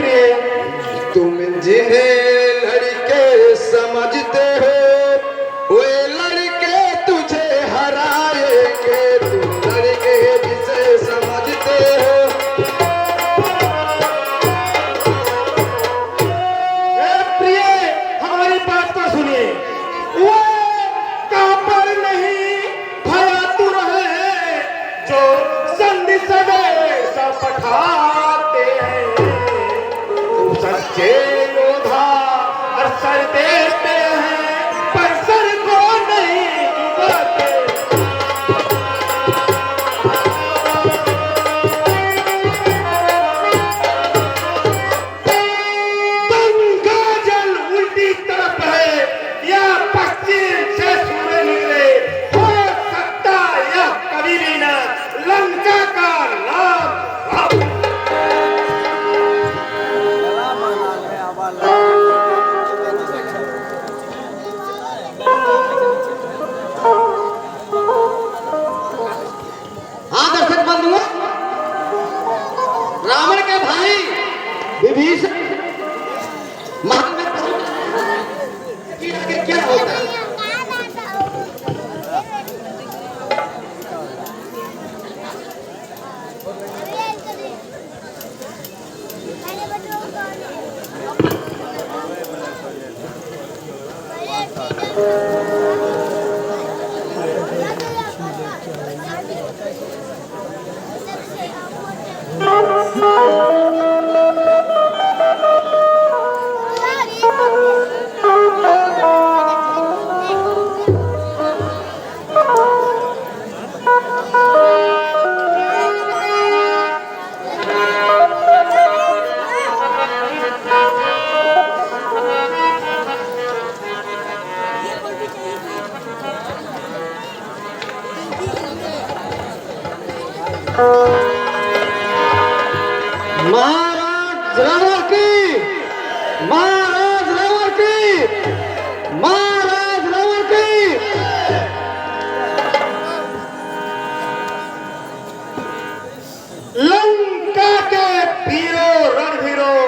प्रिय। तुम जिन्हें लड़के समझते हो वे लड़के तुझे हराएंगे, तुम लड़के जिसे समझते हो। प्रिय हमारी बात को सुनिए, वो कापर नहीं भयातुर है जो संधि सदैव सब पठाते हैं। तुम सच्चे योद्धा और सर देते हैं पर सर को नहीं झुकाते। गंगा जल उल्टी तरफ है या पश्चिम से सूर्य निकले, हो सकता यह कभी भी न लंका का नाम। हाँ दर्शक बंधुओं, रावण के भाई विभीषण महान में क्या होता है? महाराज रावण की, महाराज रावण की, महाराज रावण की। लंका के वीरों रणवीरों,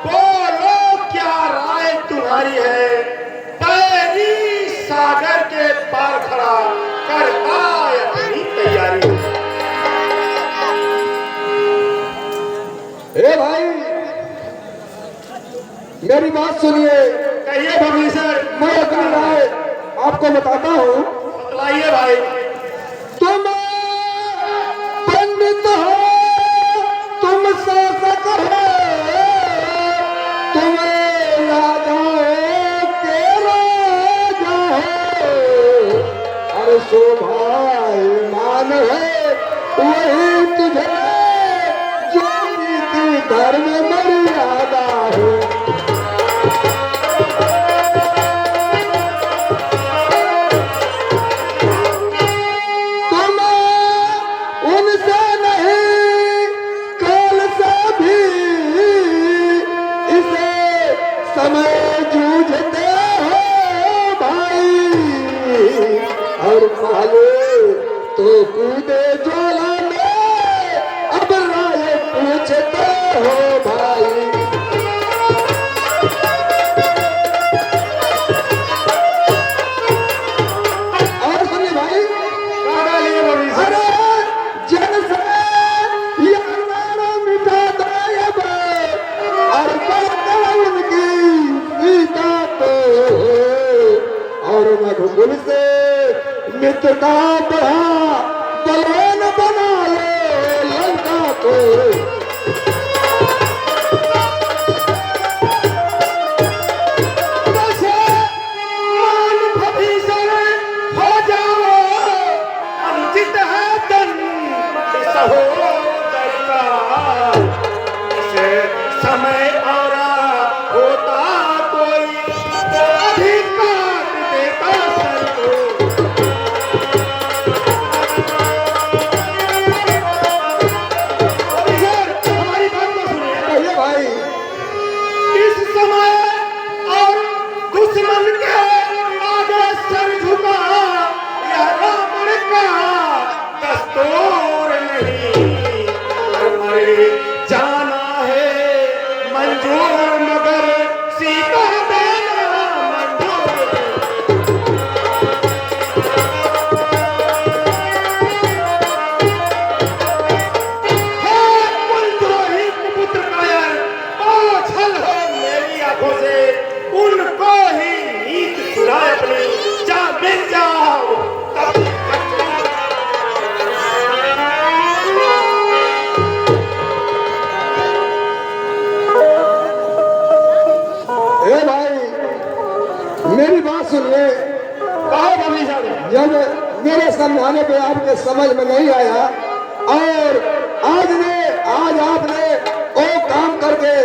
बोलो क्या राय तुम्हारी है? पैरी सागर के पार खड़ा करता है अपनी तैयारी। ए भाई, मेरी बात सुनिए। कहिए भविष्य, मैं अपनी राय आपको बताता हूँ। बतलाइए भाई। तुम पंडित हो, तुम शासक हो, तुम राजाओं के राजा हो, और शोभायमान है वही तुझे जो नीति धर्म मर्यादा हो। तुम उनसे नहीं काल से भी इसे समय जूझते हो भाई, और पहले तो कूदे ज्वाला में अब राय पूछते हो भाई। और सुनिए भाई, डालिए भविष्य। अरे जन से यह नारा मिटा दायब, और बढ़ता उनकी सीता तो, और रघुकुल से मित्रता बढ़ा बलवान बना ले लंका को। मान भविष्य हो जाओ, अनुचित है दंड सहोदर का। इसे समय और होता कोई तो अभी काट देता सर को। भविष्य, हमारी बात को सुनिए। कहिए भाई। इस समय और दुश्मन के आगे सर झुका यह रावण का दस्तूर नहीं। मर जाना है सुनिए। कहो भाभी साहब। जब मेरे समझाने पे आपके समझ में नहीं आया और आज आपने वो काम करके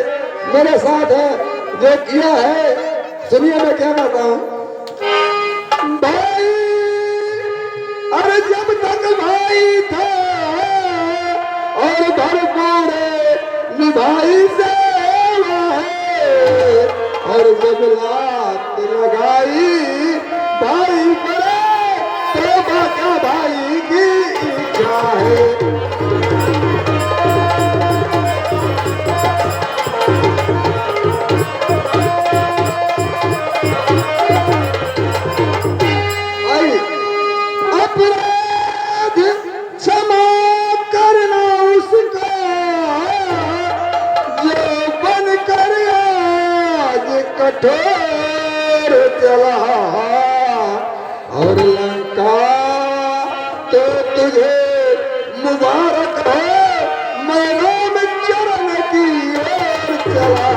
मेरे साथ जो किया है, सुनिए मैं क्या कहता हूँ। भाई, अरे जब तक भाई था और भरपूर निभाई सेवा है, और जब लात लगाई भाई करे तो बाका भाई की इच्छा है। भाई, अपराध क्षमा करना उसका जो बन कर आज कठोर चला, और लंका तो तुझे मुबारक हो, मैनों में चरण की ओर चला।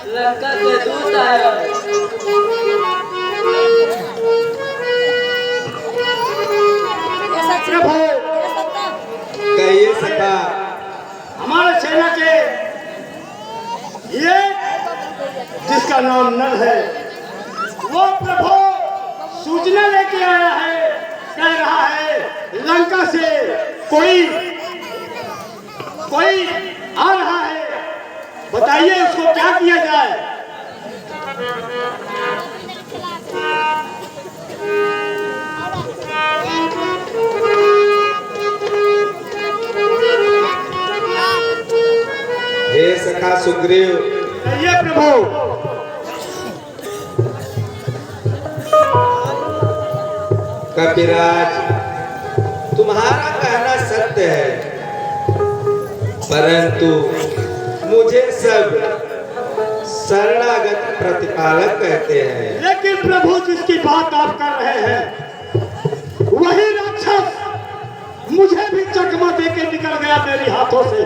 लंका के दूत आया। प्रभु कहिए सखा। हमारे सेना के ये जिसका नाम नल है, वो प्रभु सूचना लेके आया है, कह रहा है लंका से कोई आ रहा है, बताइए उसको क्या किया जाए। हे सखा सुग्रीव। कहिए प्रभु। कपिराज, तुम्हारा कहना सत्य है, परंतु मुझे सब शरणागत प्रतिपालक कहते हैं। लेकिन प्रभु जिसकी बात आप कर रहे हैं वही राक्षस मुझे भी चकमा देके निकल गया मेरे हाथों से।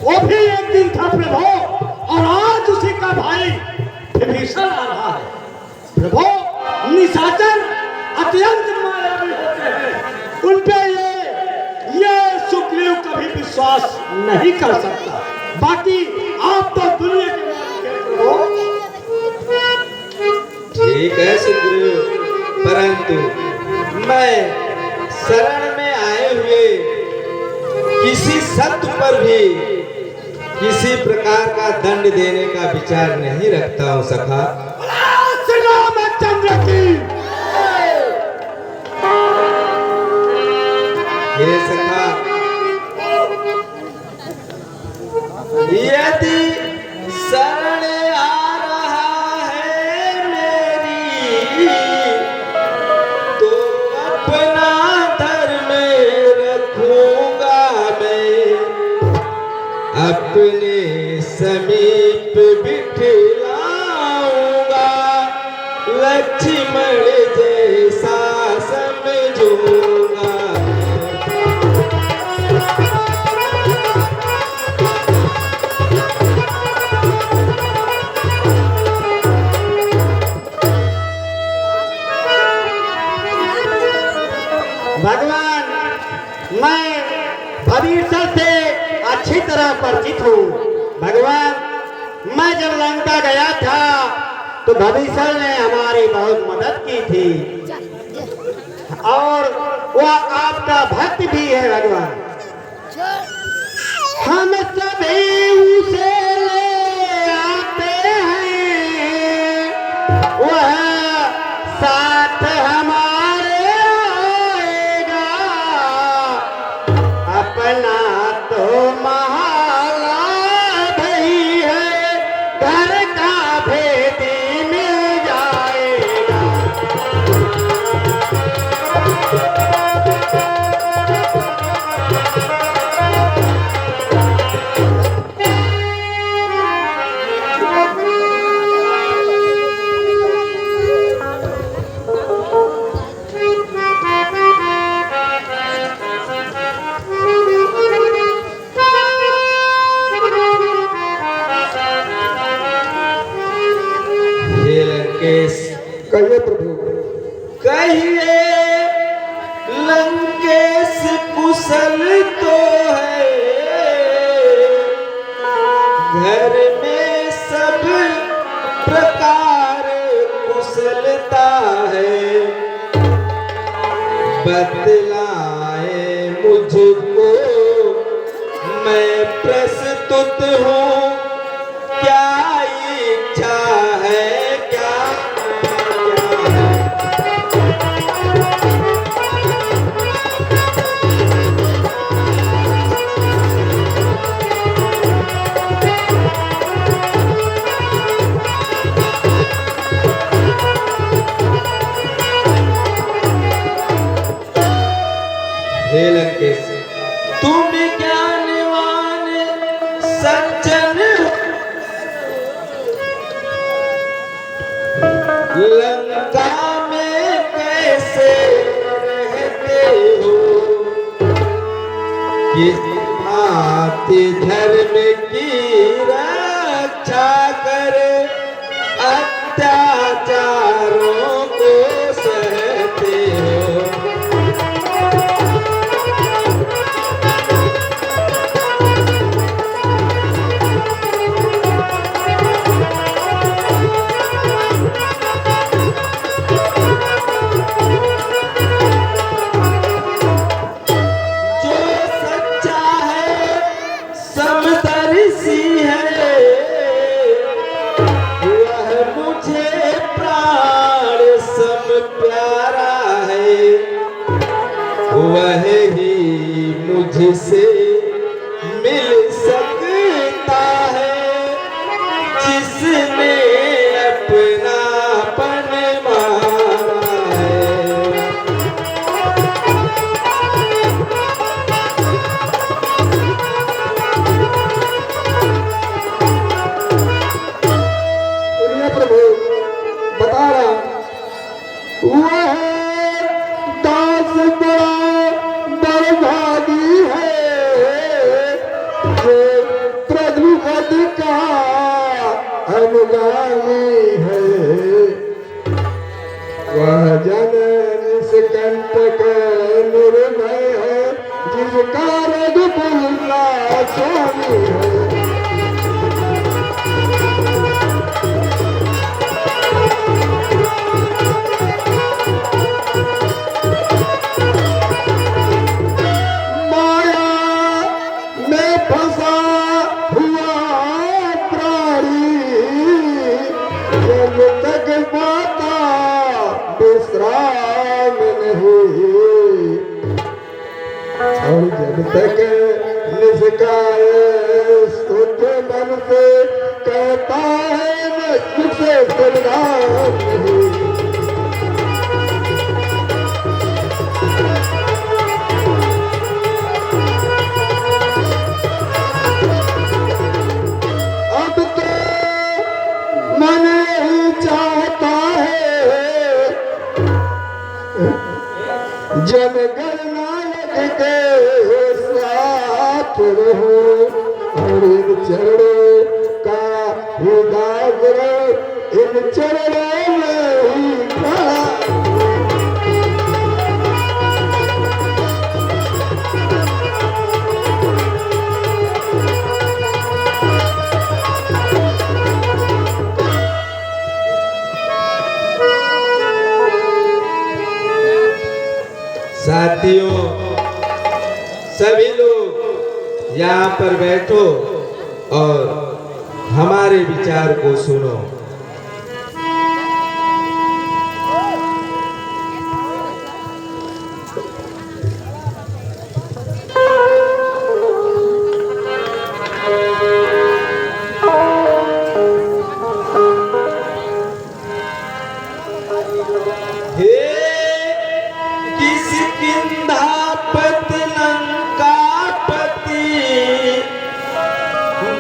वो भी एक दिन था प्रभु, और आज उसी का भाई विभीषण आ रहा है। प्रभु, निशाचर अत्यंत मायावी होते हैं, उन पे ये सुग्रीव कभी विश्वास नहीं कर सकता। बाकी आप तो दुनिया के मालिक हैं प्रभु। ठीक है सुग्रीव, परंतु मैं शरण में आए हुए किसी शत्रु पर भी किसी प्रकार का दंड देने का विचार नहीं रखता हूँ सखा। चंद्र की हे सखा, यदि शरण आ रहा है मेरी, तो अपना धर्म रखूंगा मैं, अपने समीप बिठलाऊंगा, लक्ष्मण जैसा समझूंगा। भगवान, मैं भविष्य से अच्छी तरह परिचित हूँ। भगवान, मैं जब लंका गया था तो भविष्य ने हमारी बहुत मदद की थी, और वह आपका भक्त भी है भगवान। हम सभी उसे ले आते हैं, वह साथ हमारे आएगा, अपना तो महा बतलाए मुझको, मैं प्रस्तुत हूँ, क्या इच्छा है, क्या है। हे लंकेश, तुम ज्ञानवान सज्जन लंका में कैसे रहते हो, किस भांति धर्म की रक्षा कर अत्याचारों को सहते हो। वह ही मुझसे मिल सकता है, जिसने अपनापन माना है। प्रभु बता रहा वह दास बड़ा बर्बादी है, जो प्रभुपद का अनुगामी है। वह जन निष्कंटक निर्भय है, जिसका रघुकुल का स्वामी है। और जब तक निष्काय शुद्ध मन से कहता है मैं तुझसे बलिदान नहीं। अब तो मन ही चाहता है जनगणनायक के साथ रहो, और इन चरणों का उदाहरण इन चरणों में ही खड़ा। साथियों, सभी लोग यहाँ पर बैठो और हमारे विचार को सुनो।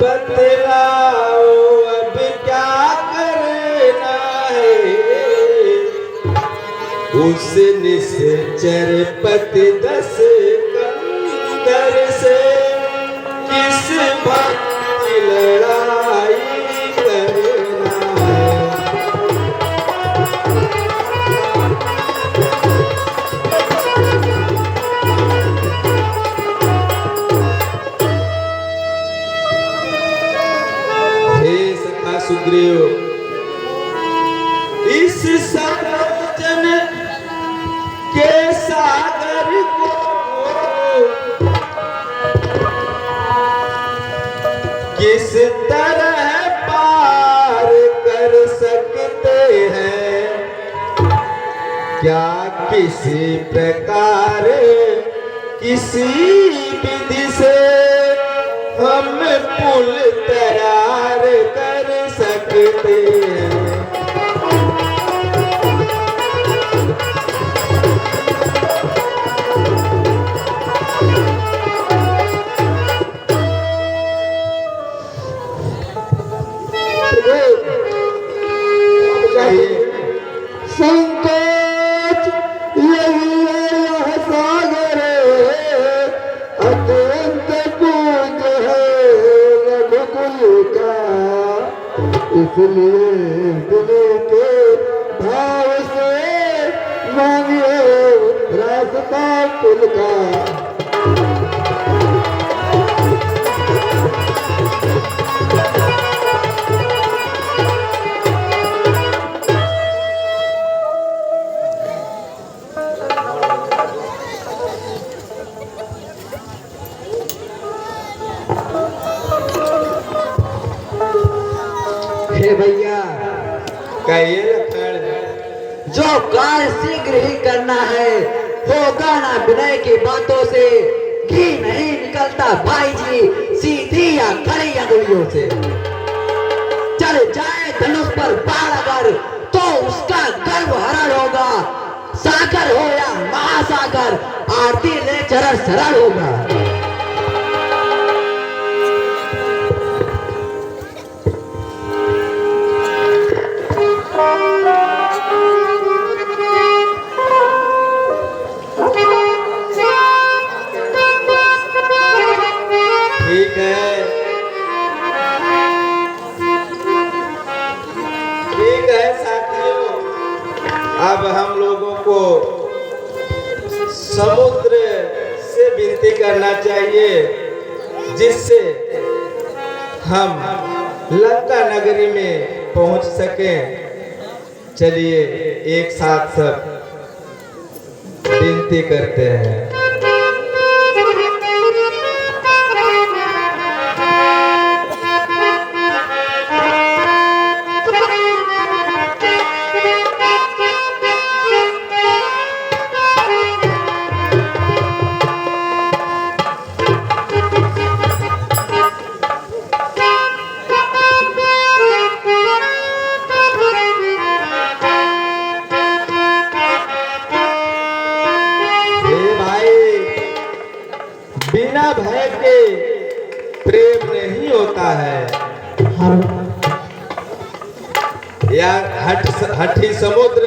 बतलाओ अब क्या करना है, उस निश्चर पति 10 कंदर से किस बात की लड़ाई करना है। सुग्रीव, इस सज्जन के साथ सागर को किस तरह पार कर सकते हैं, क्या किसी प्रकार किसी विधि से हम पुल तैयार कर सकते हैं। संकोच यही है यह सागर, अत्यंत पूज है रघुकुल का, इसलिए दिल के भाव से मांगिए रास्ता कुल का। हे भैया, कहिए लखन। जो कार्य शीघ्र ही करना है होगा ना विनय की बातों से, घी नहीं निकलता भाई जी सीधी या खड़ी अंगुलियों से। चल जाए धनुष पर बाण अगर तो उसका गर्व हरण होगा, सागर हो या महासागर आरती ले चरण शरण होगा। ठीक है साथियों, अब हम लोगों को समुद्र से विनती करना चाहिए जिससे हम लंका नगरी में पहुंच सकें। चलिए एक साथ सब विनती करते हैं। बिना भय के प्रेम नहीं होता है यार। हठी समुद्र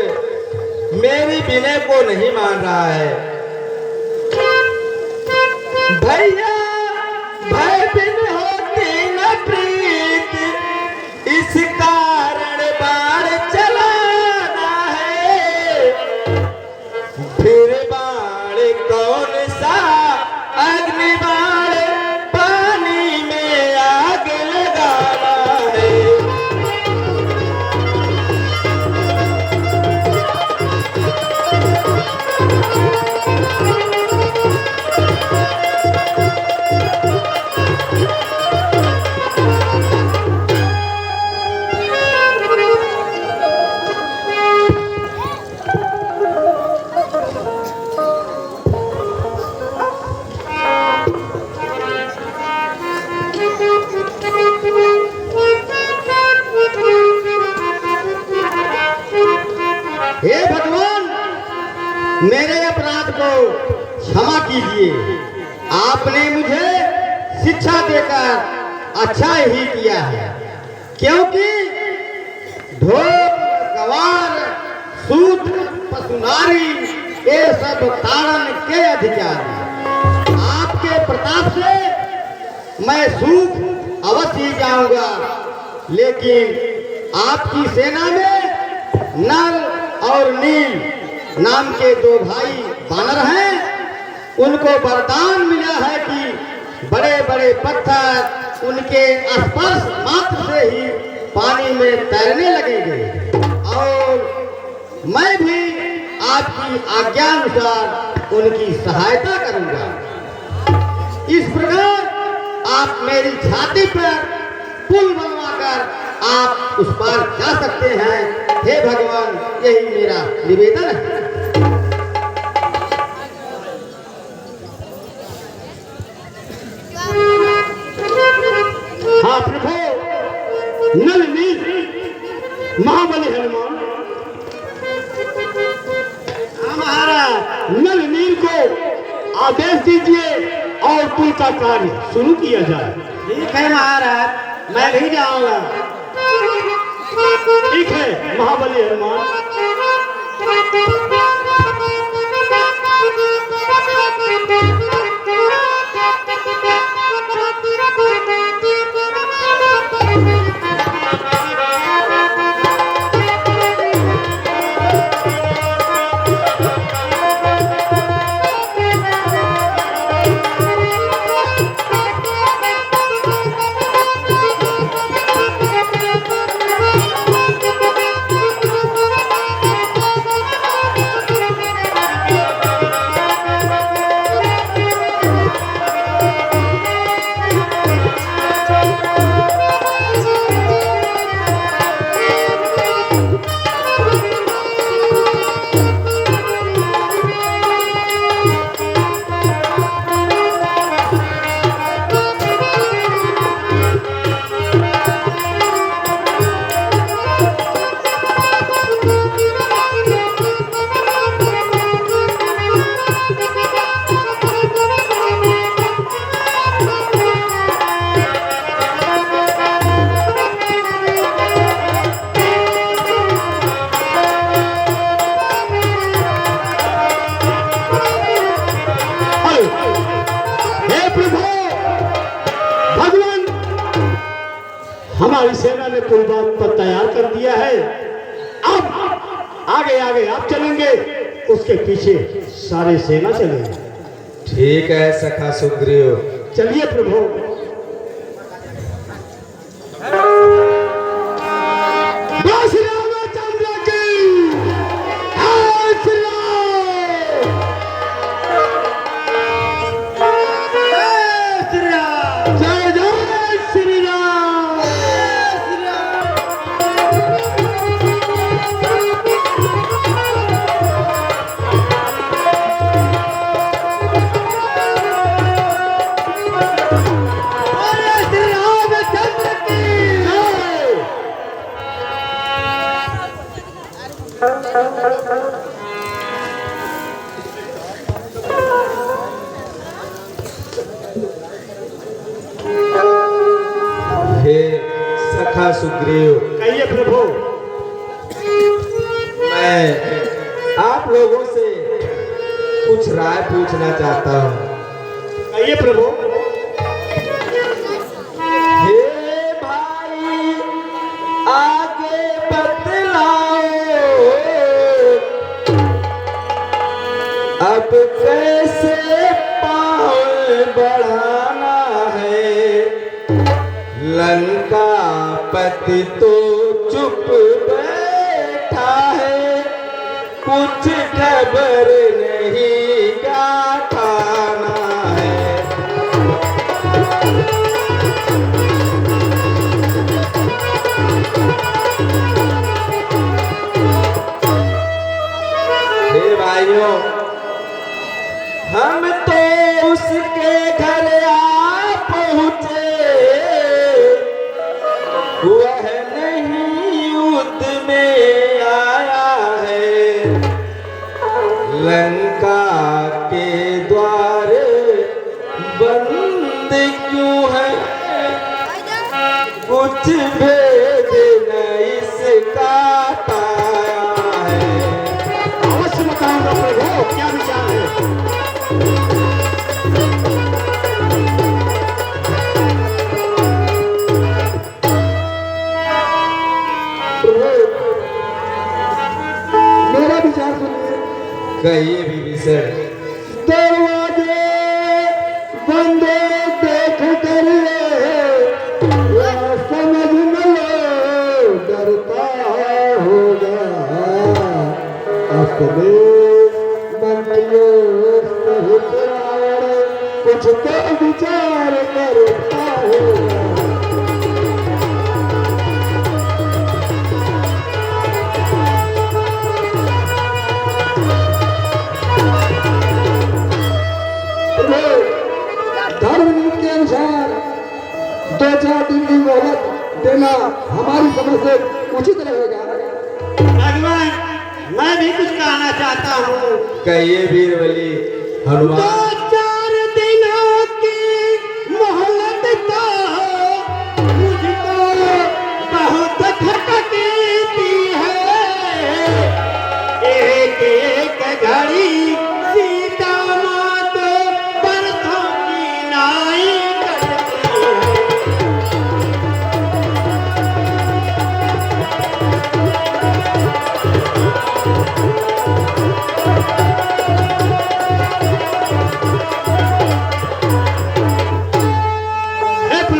मेरी विनय को नहीं मान रहा है। भैया भय बिन होती न प्रीत, इस कारण बाण चलाना है। फिर बाण कौन सा अग्निबाण, पानी में आग लगाना है। हे भगवान, मेरे अपराध को क्षमा कीजिए। आपने मुझे शिक्षा देकर अच्छा ही किया है, क्योंकि ढोल गवार सूत पशुनारी ये सब तारण के अधिकारी। आपके प्रताप से मैं सुख अवश्य ही जाऊंगा, लेकिन आपकी सेना में नल और नील नाम के दो भाई बानर हैं। उनको वरदान मिला है कि बड़े बड़े पत्थर उनके स्पर्श मात्र से ही पानी में तैरने लगेंगे, और मैं भी आपकी आज्ञा अनुसार उनकी सहायता करूंगा। इस प्रकार आप मेरी छाती पर पुल बनवाकर आप उस पार जा सकते हैं। हे भगवान, यही मेरा निवेदन है। हाँ प्रभु, नल नील महाबली हनुमान, महाराज नल नील को आदेश दीजिए और पुल का कार्य शुरू किया जाए। ठीक है महाराज, मैं भी जाऊंगा। ठीक है महाबली हनुमान। हमारी सेना ने पुल बांध पर तैयार कर दिया है। अब आगे आगे आप चलेंगे, उसके पीछे सारे सेना चलेंगे। ठीक है सखा सुग्रीव, चलिए प्रभु। श्री रामचंद्र की जय, श्री राम। जय जय श्री राम। हे सखा सुग्रीव, कहिए प्रभु। मैं आप लोगों से कुछ राय पूछना चाहता हूँ। कहिए प्रभु। हे भाई, आगे बतलाओ, अब कैसे पाँव बढ़ाना है। लंका पति तो चुप बैठा है, कुछ खबर नहीं क्या खाना है। हे भाइयों, हम तो उसके घर आ पहुंचे, वह नहीं युद्ध में आया है। लंका के द्वार बंद क्यों है, कुछ भेद न इसका पाया है। अवश्य बताऊंगा प्रभु, क्या विचार है। मेरा विचार सुनिए। कहिए विभीषण। दरवाजे बंद देख कर समझ न लो, डरता होगा अपने मंत्रियों कुछ तो विचार करता होगा। धर्म नीति के अनुसार 2-4 दिन की मोहलत देना हमारी समझ से उचित रहेगा। भगवान, मैं भी कुछ कहना चाहता हूँ। कहिए वीरबली हनुमान। 2-4 दिनों की मोहलत तो मुझको बहुत खटकती है। एक एक घड़ी सीता माँ तो बरसों की नाई करती है।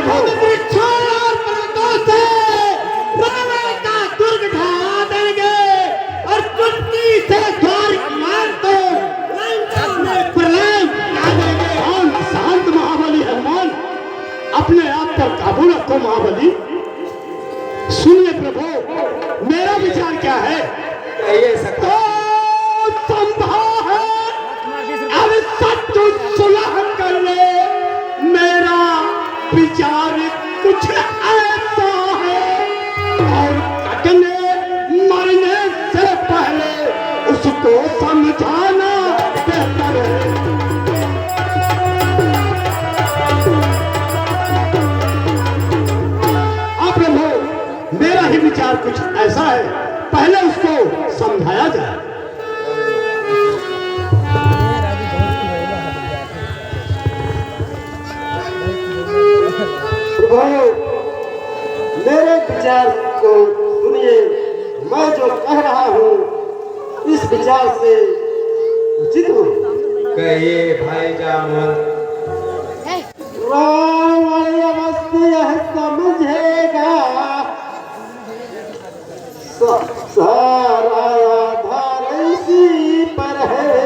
हम वृक्षों और पर्वतों से रावण का दुर्ग ढा देंगे और चुटकी से द्वार मार को लंका में प्रलय ला देंगे। शांत महाबली हनुमान, अपने आप पर काबू रखो महाबली। सुनिए प्रभु, मेरा विचार क्या है? कहिए सखा। तो संभव है अब सच सुलह कर ले। मेरा विचार कुछ ऐसा है, और कटने मरने से पहले उसको समझाना बेहतर है। आप प्रभु, मेरा ही विचार कुछ ऐसा है, पहले उसको समझाया जाए। प्रभु, मेरे विचार को सुनिए। मैं जो कह रहा हूँ इस विचार से उचित हूँ। कहिए भाई जामुन। रावण अवश्य यह समझेगा, सारा आधार इसी पर है।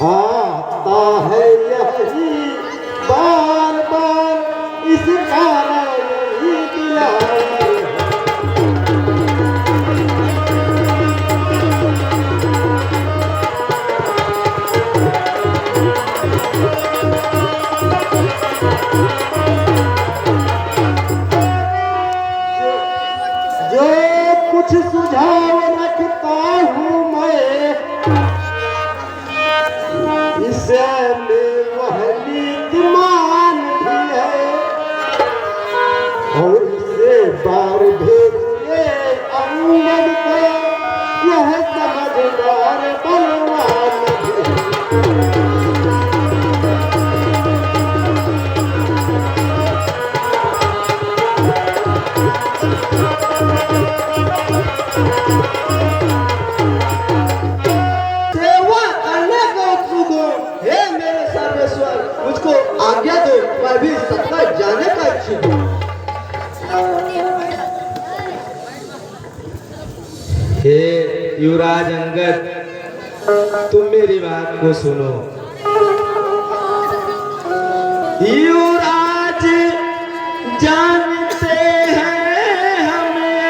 आता है यही बार बार इस कारण ही दिला। जो कुछ सुझाव रखता हूँ मैं, इसे में वह नीतिमान भी है, और इसे बार भेजिए अंगद को, यह समझदार बलवान भी है। सेवा करने को उत्सुक हूँ। हे मेरे सर्वेश्वर, मुझको आज्ञा दो, मैं भी सबका जाने का इच्छुक हूँ। हे युवराज अंगद, तुम मेरी बात को सुनो। युवराज जानते हैं हमें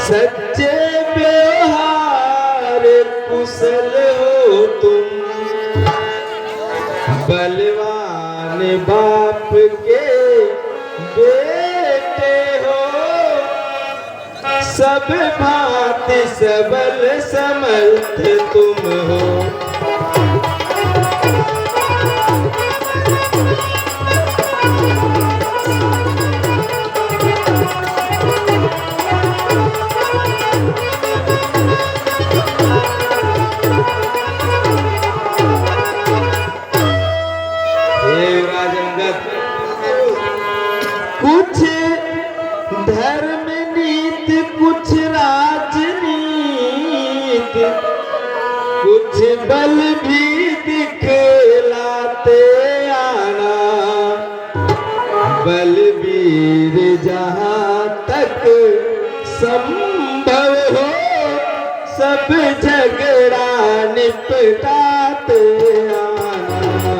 सच्चे व्यवहार कुशल हो तुम, बलवान बाप के बेटे हो, सब भांति सबल समर्थ तुम हो। हे राजंगत, कुछ धर्म नीति, कुछ राजनीति, कुछ बल भी दिखलाते आना, बलवीर जहाँ तक संभव हो सब झगड़ा निपटाते आना।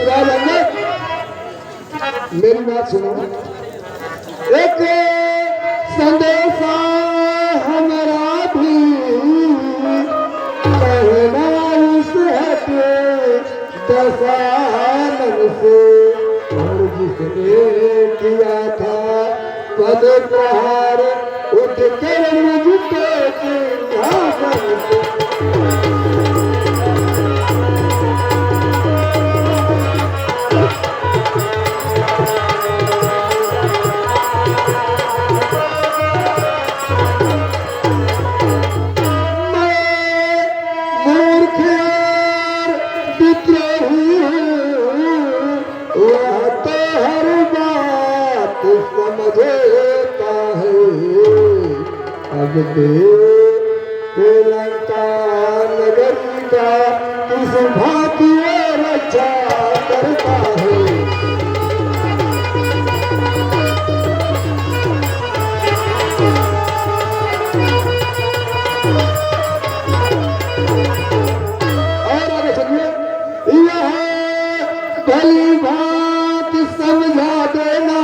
राजंगत, मेरी बात सुनो। एक संदेशा हमारा भी कहना उस हटे दशानन से, और जिसने किया था पद प्रहार उठ कर मुझको सिंहासन से। अब लंका नगरी का किस भांति रक्षा करता है। और आगे चलिए, यह भली भांति समझा देना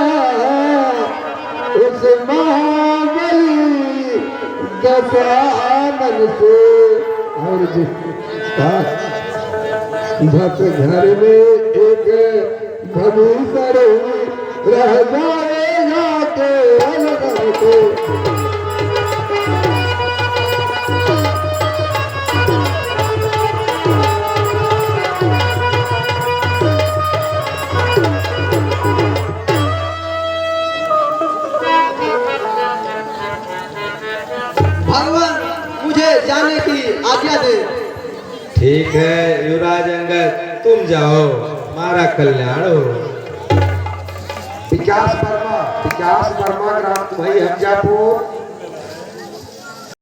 उस महाबली दशानन से, और जिसका घर में एक भविष्य रह जाएगा केवल को। भगवान मुझे जाने की आज्ञा दे। ठीक है युवराज अंगद, तुम जाओ, हमारा कल्याण हो। विकास वर्मा ग्राम भाई हजापुर